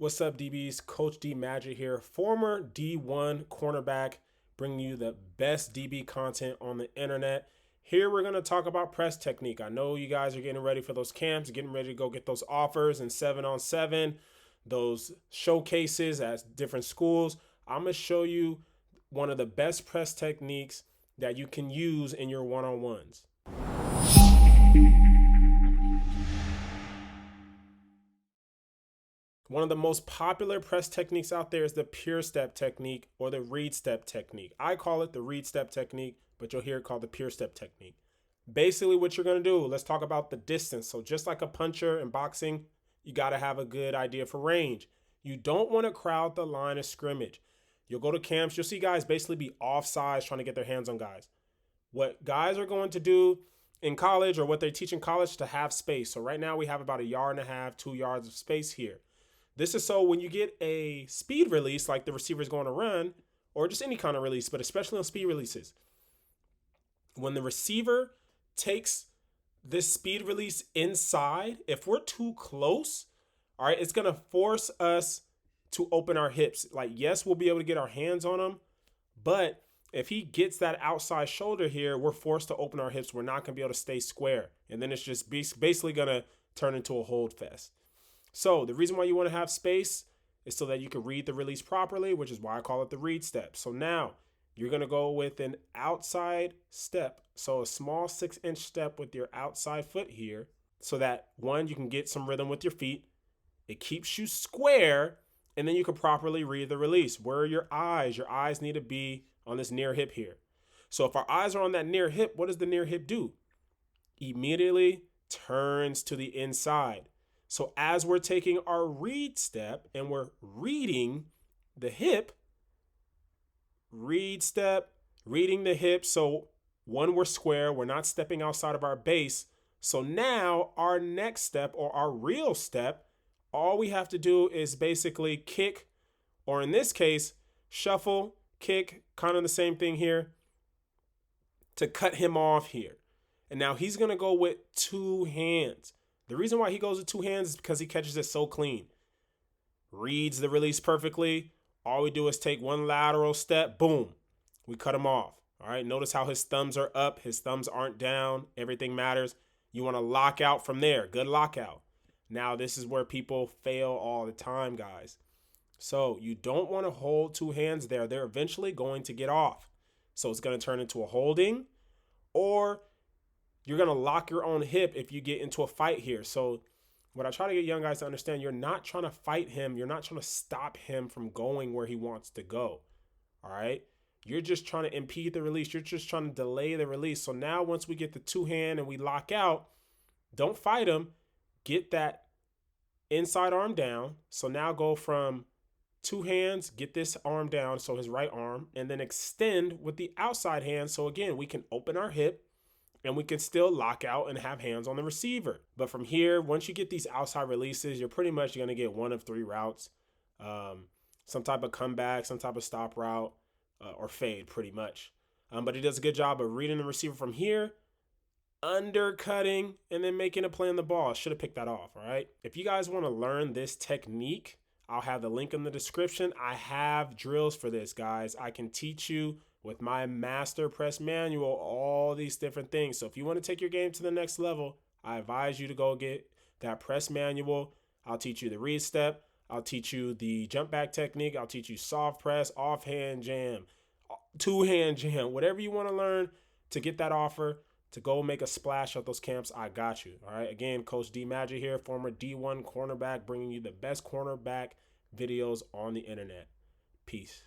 What's up, DBs? Coach D Magic here, former D1 cornerback, bringing you the best DB content on the internet. Here we're going to talk about press technique. I know you guys are getting ready for those camps, getting ready to go get those offers in 7-on-7, those showcases at different schools. I'm going to show you one of the best press techniques that you can use in your one-on-ones. One of the most popular press techniques out there is the pure step technique or the read step technique. I call it the read step technique, but you'll hear it called the pure step technique. Basically what you're going to do, let's talk about the distance. So just like a puncher in boxing, you got to have a good idea for range. You don't want to crowd the line of scrimmage. You'll go to camps, you'll see guys basically be offsides trying to get their hands on guys. What guys are going to do in college, or what they teach in college, to have space. So right now we have about 1.5 yards, 2 yards of space here. This is so when you get a speed release, like the receiver is going to run, or just any kind of release, but especially on speed releases, when the receiver takes this speed release inside, if we're too close, all right, it's going to force us to open our hips. Like, yes, we'll be able to get our hands on him, but if he gets that outside shoulder here, we're forced to open our hips. We're not going to be able to stay square. And then it's just basically going to turn into a hold fest. So the reason why you want to have space is so that you can read the release properly, which is why I call it the read step. So now you're going to go with an outside step. So a small 6-inch step with your outside foot here, so that one, you can get some rhythm with your feet. It keeps you square, and then you can properly read the release. Where are your eyes? Your eyes need to be on this near hip here. So if our eyes are on that near hip, what does the near hip do? Immediately turns to the inside. So as we're taking our read step and we're reading the hip, read step, reading the hip. So one, we're square, we're not stepping outside of our base. So now our next step, or our real step, all we have to do is basically kick, or in this case, shuffle, kick, kind of the same thing here, to cut him off here. And now he's going to go with 2 hands. The reason why he goes with 2 hands is because he catches it so clean. Reads the release perfectly. All we do is take one lateral step. Boom. We cut him off. All right. Notice how his thumbs are up. His thumbs aren't down. Everything matters. You want to lock out from there. Good lockout. Now, this is where people fail all the time, guys. So you don't want to hold 2 hands there. They're eventually going to get off. So it's going to turn into a holding, or you're going to lock your own hip if you get into a fight here. So what I try to get young guys to understand, you're not trying to fight him. You're not trying to stop him from going where he wants to go. All right. You're just trying to impede the release. You're just trying to delay the release. So now once we get the 2 hand and we lock out, don't fight him. Get that inside arm down. So now go from 2 hands, get this arm down, so his right arm, and then extend with the outside hand. So again, we can open our hip, and we can still lock out and have hands on the receiver. But from here, once you get these outside releases, you're pretty much going to get one of 3 routes. Some type of comeback, some type of stop route, or fade pretty much. But he does a good job of reading the receiver from here, undercutting, and then making a play on the ball. Should have picked that off, all right? If you guys want to learn this technique, I'll have the link in the description. I have drills for this, guys. I can teach you with my master press manual, all these different things. So if you want to take your game to the next level, I advise you to go get that press manual. I'll teach you the read step. I'll teach you the jump back technique. I'll teach you soft press, offhand jam, 2-hand jam, whatever you want to learn to get that offer, to go make a splash at those camps. I got you. All right. Again, Coach D Magic here, former D1 cornerback, bringing you the best cornerback videos on the internet. Peace.